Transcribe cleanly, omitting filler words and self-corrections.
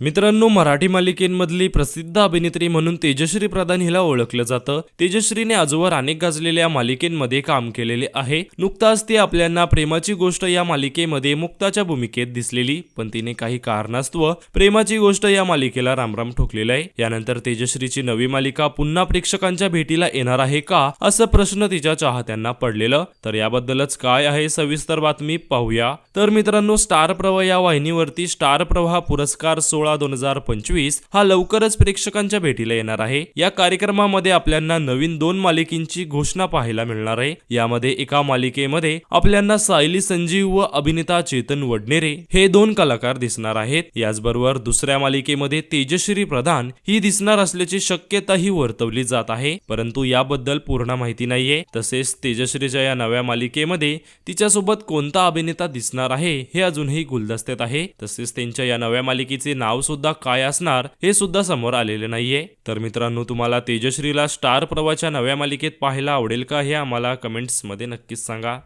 मित्रांनो, मराठी मालिकेंमधली प्रसिद्ध अभिनेत्री म्हणून तेजश्री प्रधान हिला ओळखलं जातं. तेजश्रीने आजवर अनेक गाजलेल्या मालिकेंमध्ये काम केलेले आहे. नुकताच ती आपल्याला प्रेमाची गोष्ट या मालिकेमध्ये मुक्ताच्या भूमिकेत दिसलेली, पण तिने काही कारणास्तव प्रेमाची गोष्ट या मालिकेला रामराम ठोकलेला आहे. यानंतर तेजश्रीची नवी मालिका पुन्हा प्रेक्षकांच्या भेटीला येणार आहे का, असं प्रश्न तिच्या चाहत्यांना पडलेलं. तर याबद्दलच काय आहे सविस्तर बातमी पाहूया. तर मित्रांनो, स्टार प्रवाह या वाहिनीवरती स्टार प्रवाह पुरस्कार 2025 हा लवकरच प्रेक्षकांच्या भेटीला येणार आहे. या कार्यक्रमामध्ये आपल्याला नवीन 2 मालिकांची घोषणा पाहायला मिळणार आहे. यामध्ये एका मालिकेमध्ये आपल्याला सायली संजीव व अभिनेता चेतन वडनेरे हे 2 कलाकार दिसणार आहेत. याचबरोबर दुसऱ्या मालिकेमध्ये तेजश्री प्रधान ही दिसणार असल्याची शक्यताही वर्तवली जात आहे, परंतु याबद्दल पूर्ण माहिती नाहीये. तसेच तेजश्रीच्या या नव्या मालिकेमध्ये तिच्यासोबत कोणता अभिनेता दिसणार आहे हे अजूनही गुलदस्त्यात आहे. तसेच त्यांच्या या नव्या मालिकेचे नाव सुद्धा काय असणार हे सुद्धा समोर आलेले नाहीये. तर मित्रांनो, तुम्हाला तेजश्रीला स्टार प्रवाहाच्या नव्या मालिकेत पाहायला आवडेल का हे आम्हाला कमेंट्स मध्ये नक्कीच सांगा.